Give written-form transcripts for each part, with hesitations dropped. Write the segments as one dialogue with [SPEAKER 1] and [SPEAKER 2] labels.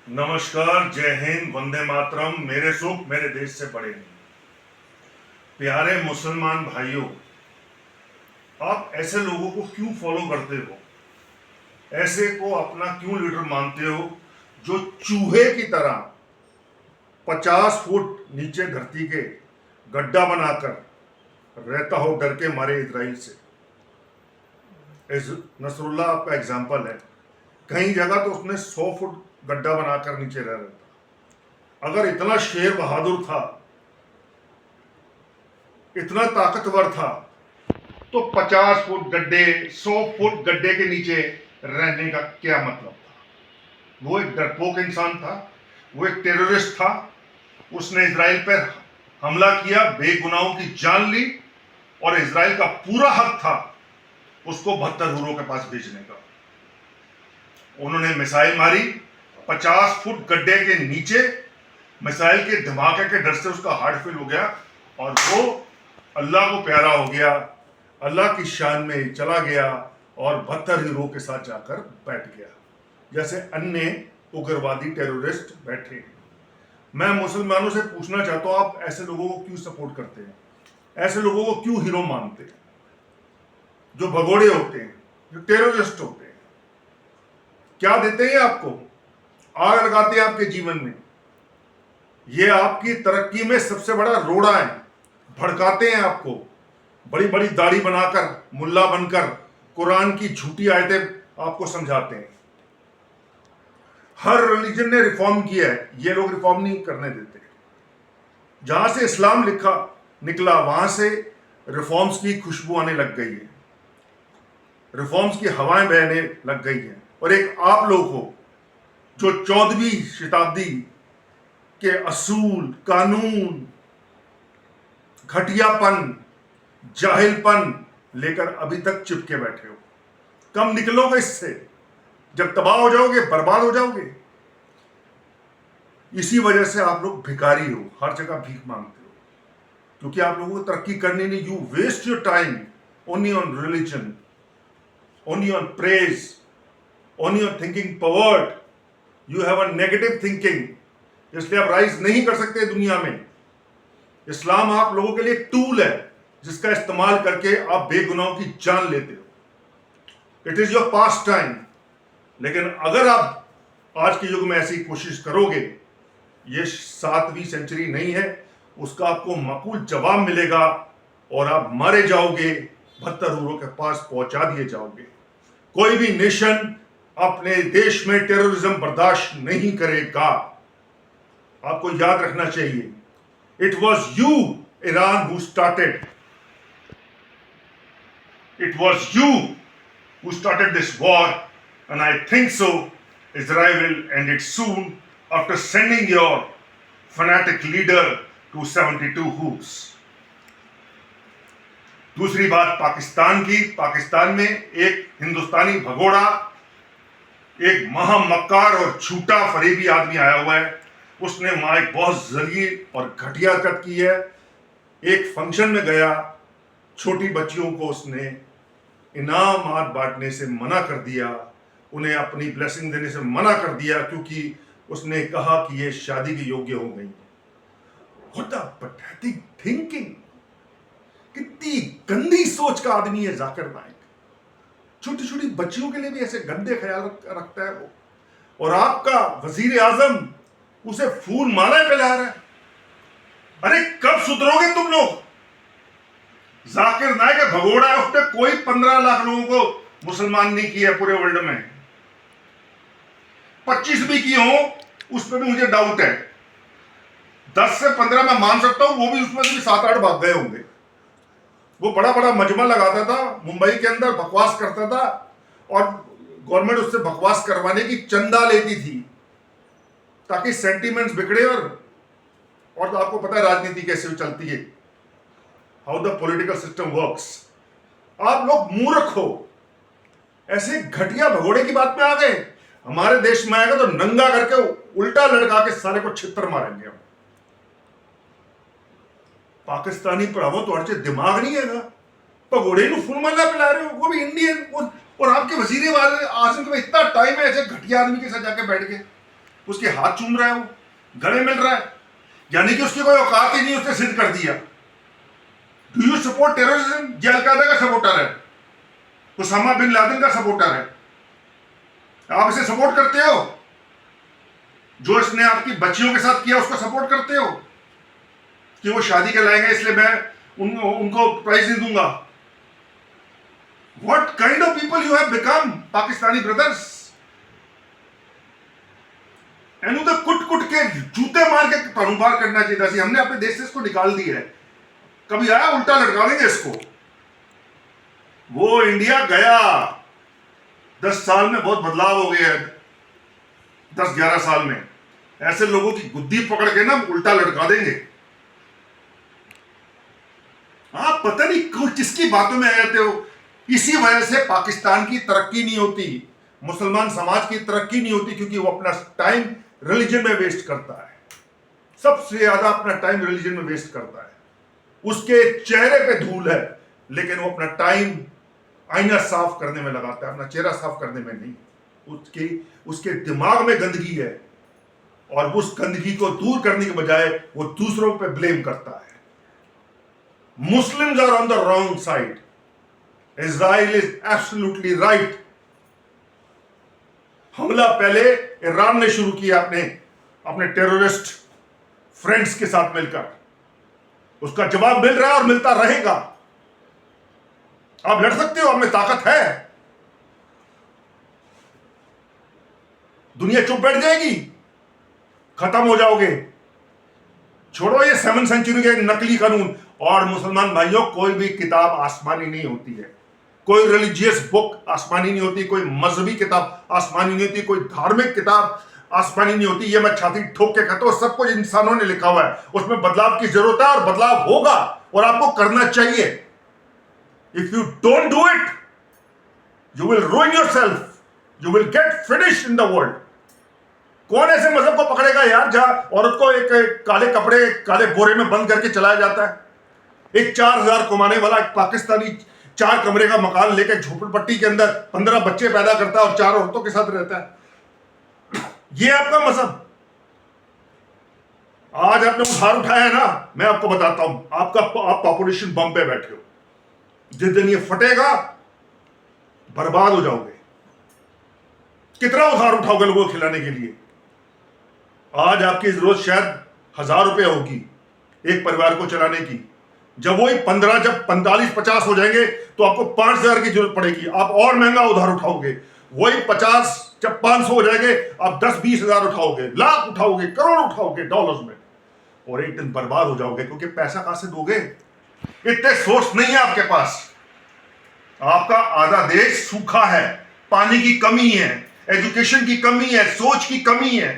[SPEAKER 1] नमस्कार, जय हिंद, वंदे मातरम। मेरे सुख मेरे देश से बड़े नहीं। प्यारे मुसलमान भाइयों, आप ऐसे लोगों को क्यों फॉलो करते हो? ऐसे को अपना क्यों लीडर मानते हो जो चूहे की तरह 50 फुट नीचे धरती के गड्ढा बनाकर रहता हो डर के मारे इजराइल से? नसरुल्लाह आपका एग्जाम्पल है। कई जगह तो उसने 100 फुट गड्ढा बनाकर नीचे रह रहा था। अगर इतना शेर बहादुर था, इतना ताकतवर था, तो 50 फुट गड्ढे, 100 फुट गड्ढे के नीचे रहने का क्या मतलब था? वो एक डरपोक इंसान था, वो एक टेररिस्ट था। उसने इजराइल पर हमला किया, बेगुनाहों की जान ली, और इजराइल का पूरा हक था उसको 72 हुरों के पास भेजने का। उन्होंने मिसाइल मारी 50 फुट गड्ढे के नीचे। मिसाइल के धमाके के डर से उसका हार्ट फेल हो गया और वो अल्लाह को प्यारा हो गया, अल्लाह की शान में चला गया और 72 हीरो के साथ जाकर बैठ गया, जैसे अन्य उग्रवादी टेररिस्ट बैठे। मैं मुसलमानों से पूछना चाहता हूं, आप ऐसे लोगों को क्यों सपोर्ट करते हैं? ऐसे लोगों को क्यों हीरो मानते हैं? जो भगोड़े होते हैं, जो टेररिस्ट होते हैं, क्या देते हैं आपको? आग लगाते हैं आपके जीवन में। ये आपकी तरक्की में सबसे बड़ा रोड़ा है। भड़काते हैं आपको, बड़ी बड़ी दाढ़ी बनाकर, मुल्ला बनकर कुरान की झूठी आयतें आपको समझाते हैं। हर रिलीजन ने रिफॉर्म किया है, ये लोग रिफॉर्म नहीं करने देते। जहां से इस्लाम निकला वहां से रिफॉर्म्स की खुशबू आने लग गई है, रिफॉर्म्स की हवाएं बहने लग गई हैं। और एक आप लोग हो जो 14वीं शताब्दी के असूल, कानून, घटियापन, जाहिलपन लेकर अभी तक चिपके बैठे हो। कब निकलोगे इससे? जब तबाह हो जाओगे, बर्बाद हो जाओगे। इसी वजह से आप लोग भिखारी हो, हर जगह भीख मांगते हो, क्योंकि आप लोगों को तरक्की करनी नहीं। You waste your time only on religion, only on praise, only on thinking pervert. You have a negative thinking, इसलिए आप राइज नहीं कर सकते दुनिया में। इस्लाम आप लोगों के लिए एक टूल है जिसका इस्तेमाल करके आप बेगुनाहों की जान लेते हो। It is your past time. लेकिन अगर आप आज के युग में ऐसी कोशिश करोगे, ये 7वीं सेंचुरी नहीं है, उसका आपको माकूल जवाब मिलेगा और आप मारे जाओगे, 72 हुरों के पास पहुंचा दिए जाओगे। कोई भी नेशन अपने देश में टेररिज्म बर्दाश्त नहीं करेगा। आपको याद रखना चाहिए, it was you Iran who started, it was you who started this war, and I think so Israel will end it soon after sending your fanatic leader to 72 hoops. दूसरी बात पाकिस्तान की। पाकिस्तान में एक हिंदुस्तानी भगोड़ा, एक महामक्कार और झूठा फरेबी आदमी आया हुआ है। उसने वहां एक बहुत जलील और घटिया हरकत की है। एक फंक्शन में गया, छोटी बच्चियों को उसने इनामात बांटने से मना कर दिया, उन्हें अपनी ब्लेसिंग देने से मना कर दिया, क्योंकि उसने कहा कि ये शादी के योग्य हो गई। What a pathetic thinking! कितनी गंदी सोच का आदमी है जाकिर नाइक। छोटी छोटी बच्चियों के लिए भी ऐसे गंदे ख्याल रखता है वो। और आपका वजीर आजम उसे फूल माला पिला रहा है। अरे कब सुधरोगे तुम लोग? जाकिर नाइक है, भगोड़ा है, उसने कोई 15 लाख लोगों को मुसलमान नहीं किया पूरे वर्ल्ड में। 25 भी किए हो उस पर भी मुझे डाउट है। 10 से 15 मैं मान सकता हूं, वो भी उसमें से भी 7-8 भाग गए होंगे। वो बड़ा बड़ा मजमा लगाता था मुंबई के अंदर, बकवास करता था, और गवर्नमेंट उससे बकवास करवाने की चंदा लेती थी ताकि सेंटीमेंट्स बिगड़े। और तो आपको पता है राजनीति कैसे चलती है, how the political system works. आप लोग मूर्ख हो, ऐसे घटिया भगोड़े की बात में आ गए। हमारे देश में आएगा तो नंगा करके उल्टा लटका के सारे को छितर मारेंगे हम। पाकिस्तानी पढ़ावो तो अच्छे दिमाग नहीं है ना, भगोड़े को फुल माला पिला रहे हो, वो भी इंडियन। और आपके वजीर आजम के इतना टाइम है ऐसे घटिया आदमी के साथ जाके बैठ के? उसके हाथ चूम रहा है, वो गले मिल रहा है, यानी कि उसकी कोई औकात ही नहीं, उसने सिद्ध कर दिया। Do you support terrorism? ये अलकायदा का सपोर्टर है, उसामा बिन लादेन का सपोर्टर है, आप इसे सपोर्ट करते हो? जो इसने आपकी बच्चियों के साथ किया उसको सपोर्ट करते हो कि वो शादी के लाएंगे इसलिए मैं उनको प्राइज नहीं दूंगा? What kind of people you have become, Pakistani brothers? एनु तो कुट कुट के जूते मार के पार करना चाहिए था। हमने अपने देश से इसको निकाल दिया है, कभी आया उल्टा लटका देंगे इसको। वो इंडिया गया, 10 साल में बहुत बदलाव हो गया है, 10-11 साल में। ऐसे लोगों की गुद्दी पकड़ के ना उल्टा लटका देंगे। आप पता नहीं किसकी बातों में आ जाते हो। इसी वजह से पाकिस्तान की तरक्की नहीं होती, मुसलमान समाज की तरक्की नहीं होती, क्योंकि वो अपना टाइम रिलीजन में वेस्ट करता है, सबसे ज्यादा अपना टाइम रिलीजन में वेस्ट करता है। उसके चेहरे पे धूल है, लेकिन वो अपना टाइम आईना साफ करने में लगाता है, अपना चेहरा साफ करने में नहीं। उसके दिमाग में गंदगी है, और उस गंदगी को दूर करने के बजाय वो दूसरों पे ब्लेम करता है। Muslims are on the wrong side, Israel is absolutely right. हमला पहले ईरान ने शुरू किया अपने टेररिस्ट फ्रेंड्स के साथ मिलकर, उसका जवाब मिल रहा है और मिलता रहेगा। आप लड़ सकते हो, आप में ताकत है। दुनिया चुप बैठ जाएगी, खत्म हो जाओगे। छोड़ो ये 7th सेंचुरी के नकली कानून। और मुसलमान भाइयों, कोई भी किताब आसमानी नहीं होती है, कोई रिलीजियस बुक आसमानी नहीं होती, कोई मजहबी किताब आसमानी नहीं होती, कोई धार्मिक किताब आसमानी नहीं होती। ये मैं छाती ठोक के कहता हूं, सब कुछ इंसानों ने लिखा हुआ है, उसमें बदलाव की जरूरत है और बदलाव होगा, और आपको करना चाहिए। If you don't do it, you will ruin yourself, you will get finished in the world. कौन ऐसे मजहब को पकड़ेगा यार, जहां औरत को एक काले कपड़े, काले बोरे में बंद करके चलाया जाता है? एक 4,000 कमाने वाला एक पाकिस्तानी 4 कमरे का मकान लेकर झोपड़पट्टी के अंदर 15 बच्चे पैदा करता है और 4 औरतों के साथ रहता है। ये आपका मजहब? आज आपने उधार उठाया है ना, मैं आपको बताता हूं, आप पॉपुलेशन बम पे बैठे हो। जिस दिन ये फटेगा, बर्बाद हो जाओगे। कितना उधार उठाओगे लोगों को खिलाने के लिए? आज आपकी जरूरत शायद 1,000 रुपए होगी एक परिवार को चलाने की। जब वही 15, जब 45-50 हो जाएंगे तो आपको 5,000 की जरूरत पड़ेगी, आप और महंगा उधार उठाओगे। वही 50, जब 500 हो जाएंगे, आप 10-20 हजार उठाओगे, लाख उठाओगे, करोड़ उठाओगे डॉलर्स में, और एक दिन बर्बाद हो जाओगे, क्योंकि पैसा कहां से दोगे? इतने सोर्स नहीं है आपके पास। आपका आधा देश सूखा है, पानी की कमी है, एजुकेशन की कमी है, सोच की कमी है,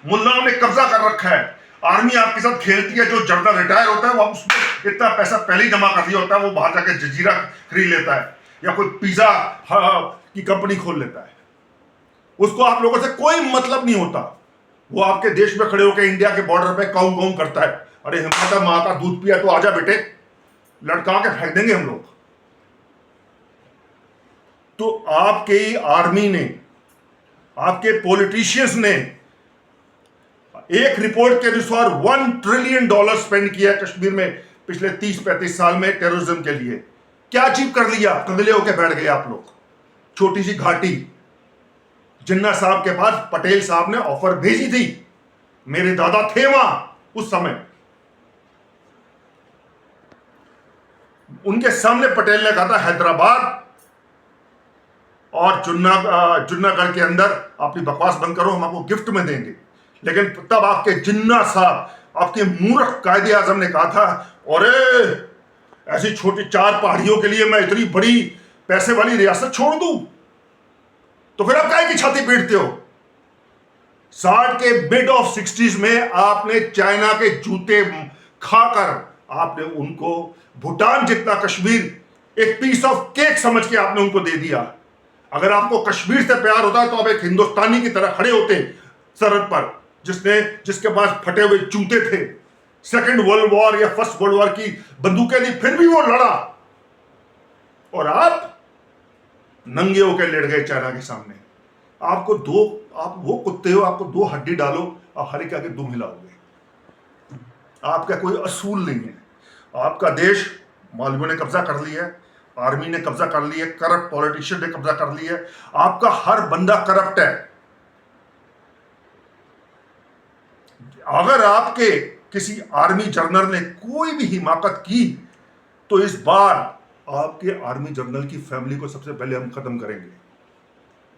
[SPEAKER 1] मुल्लाओं ने कब्जा कर रखा है। आर्मी आपके साथ खेलती है, जो जर्दा रिटायर होता है वो उसमें इतना पैसा पहले ही जमा कर दिया होता है, वो बाहर जाके जजीरा खरीद लेता है या कोई पिज्जा की कंपनी खोल लेता है। उसको आप लोगों से कोई मतलब नहीं होता। वो आपके देश में खड़े होकर इंडिया के बॉर्डर पे काऊ काऊ करता है, अरे हिम्मत है, माँ का दूध पिया तो आजा बेटे, लड़का के फेंक देंगे हम लोग। तो आपके आर्मी ने, आपके पॉलिटिशियंस ने एक रिपोर्ट के अनुसार $1 ट्रिलियन स्पेंड किया कश्मीर में पिछले 30-35 साल में टेररिज्म के लिए। क्या अचीव कर लिया? कंगले होकर बैठ गए आप लोग। छोटी सी घाटी, जिन्ना साहब के पास पटेल साहब ने ऑफर भेजी थी, मेरे दादा थे वहां उस समय, उनके सामने पटेल ने कहा था हैदराबाद और जुन्नागढ़ के अंदर अपनी बकवास बंद करो, हम आपको गिफ्ट में देंगे। लेकिन तब आपके जिन्ना साहब, आपके मूर्ख कायदे आजम ने कहा था, अरे ऐसी छोटी 4 पहाड़ियों के लिए मैं इतनी बड़ी पैसे वाली रियासत छोड़ दूं? तो फिर आप काहे की छाती पीटते हो? 60 के मिड ऑफ 60s में आपने चाइना के जूते खाकर आपने उनको भूटान जितना कश्मीर एक पीस ऑफ केक समझ के आपने उनको दे दिया। अगर आपको कश्मीर से प्यार होता तो आप एक हिंदुस्तानी की तरह खड़े होते सरहद पर, जिसके पास फटे हुए जूते थे, 2nd वर्ल्ड वॉर या 1st वर्ल्ड वॉर की बंदूकें थी, फिर भी वो लड़ा। और आप नंगे होकर लेट गए चाइना के सामने। आपको दो, आप वो कुत्ते हो, आपको दो हड्डी डालो, आप हर एक आगे दुम हिलाओगे। आपका कोई असूल नहीं है। आपका देश मौलवियों ने कब्जा कर लिया है, आर्मी ने कब्जा कर लिया है, करप्ट पॉलिटिशियन ने कब्जा कर लिया है, आपका हर बंदा करप्ट है। अगर आपके किसी आर्मी जनरल ने कोई भी हिमाकत की तो इस बार आपके आर्मी जनरल की फैमिली को सबसे पहले हम खत्म करेंगे।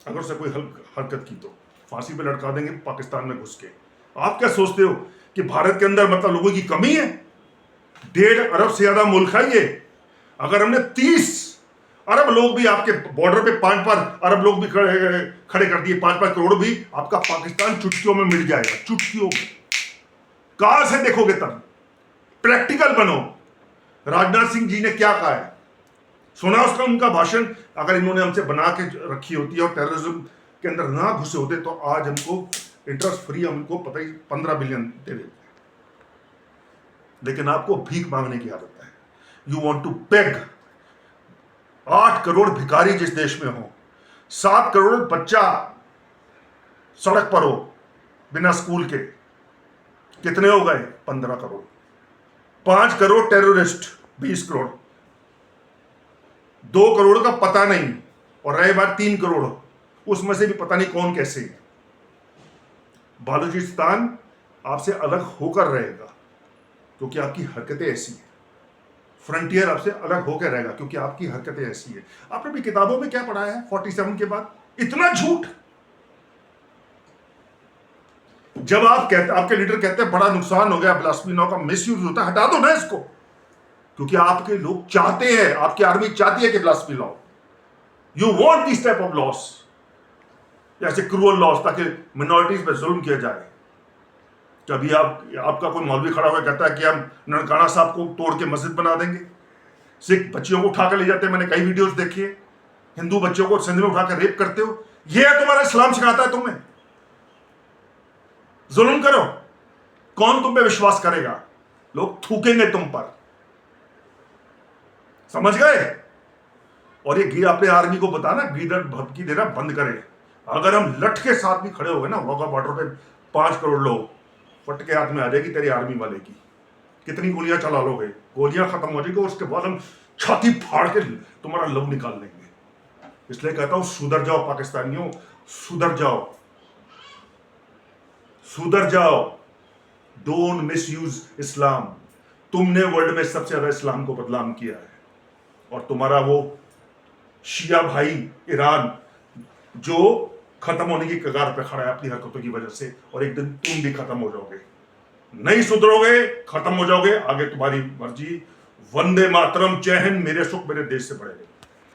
[SPEAKER 1] अगर उससे कोई हरकत की तो फांसी पे लटका देंगे पाकिस्तान में घुस के। आप क्या सोचते हो कि भारत के अंदर मतलब लोगों की कमी है? 1.5 अरब से ज्यादा मुल्क है ये। अगर हमने 30 अरब लोग भी आपके बॉर्डर पे 5-5 अरब लोग भी खड़े कर दिए, 5-5 करोड़ भी, आपका पाकिस्तान चुटकियों में मिट जाएगा, चुटकियों में। कहां से देखोगे? तब प्रैक्टिकल बनो। राजनाथ सिंह जी ने क्या कहा है, सुना उसका उनका भाषण? अगर इन्होंने हमसे बना के रखी होती है और टेररिज्म के अंदर ना घुसे होते तो आज हमको इंटरेस्ट फ्री हमको पता ही 15 बिलियन दे देते। लेकिन आपको भीख मांगने की आदत है। You want to beg. 8 crore भिखारी जिस देश में हो, 7 करोड़ बच्चा सड़क पर हो बिना स्कूल के, कितने हो गए? 15 करोड़। 5 करोड़ टेररिस्ट, 20 करोड़। 2 करोड़ का पता नहीं, और रहे बात 3 करोड़, उसमें से भी पता नहीं कौन कैसे है। बालूचिस्तान आपसे अलग होकर रहेगा क्योंकि आपकी हरकतें ऐसी हैं। फ्रंटियर आपसे अलग होकर रहेगा क्योंकि आपकी हरकतें ऐसी है। आपने भी किताबों में क्या पढ़ा है 47 के बाद? इतना झूठ। जब आप कहते, आपके लीडर कहते हैं बड़ा नुकसान हो गया, ब्लास्फेमी लॉ का मिसयूज होता है, हटा दो ना इसको। क्योंकि आपके लोग चाहते हैं, आपकी आर्मी चाहती है कि blasphemy law, you want this type of loss, ऐसे क्रूअल लॉस, ताकि मिनॉरिटीज पे जुल्म किया जाए। कभी आपका कोई मौलवी खड़ा हुआ कहता है कि हम ननकाना साहब को तोड़ के मस्जिद बना देंगे, सिख बच्चियों को उठा कर ले जाते हैं, मैंने कई वीडियोस देखी है, हिंदू बच्चों को सिंध में उठा कर रेप करते हो। यह तुम्हारा इस्लाम सिखाता है तुम्हें? जुल्म करो, कौन तुम पे विश्वास करेगा? लोग थूकेंगे तुम पर, समझ गए? और ये अपने आर्मी को बताना, गीदड़ भपकी देना बंद करे। अगर हम लठ के साथ भी खड़े हो गए ना वाघा बॉर्डर पे, 5 करोड़ लोग, फट के हाथ में आ जाएगी तेरी आर्मी वाले की। कितनी गोलियां चला लोगे, गोलियां खत्म हो जाएगी, उसके बाद हम छाती फाड़ के तुम्हारा लव निकाल लेंगे। इसलिए कहता हूं सुधर जाओ पाकिस्तानियों, सुधर जाओ, सुधर जाओ। डोंट मिसयूज इस्लाम। तुमने वर्ल्ड में सबसे ज्यादा इस्लाम को बदनाम किया है, और तुम्हारा वो शिया भाई ईरान जो खत्म होने की कगार पे खड़ा है अपनी हरकतों की वजह से, और एक दिन तुम भी खत्म हो जाओगे। नहीं सुधरोगे, खत्म हो जाओगे, आगे तुम्हारी मर्जी। वंदे मातरम, जय हिंद, मेरे सुख मेरे देश से बढ़ेगा।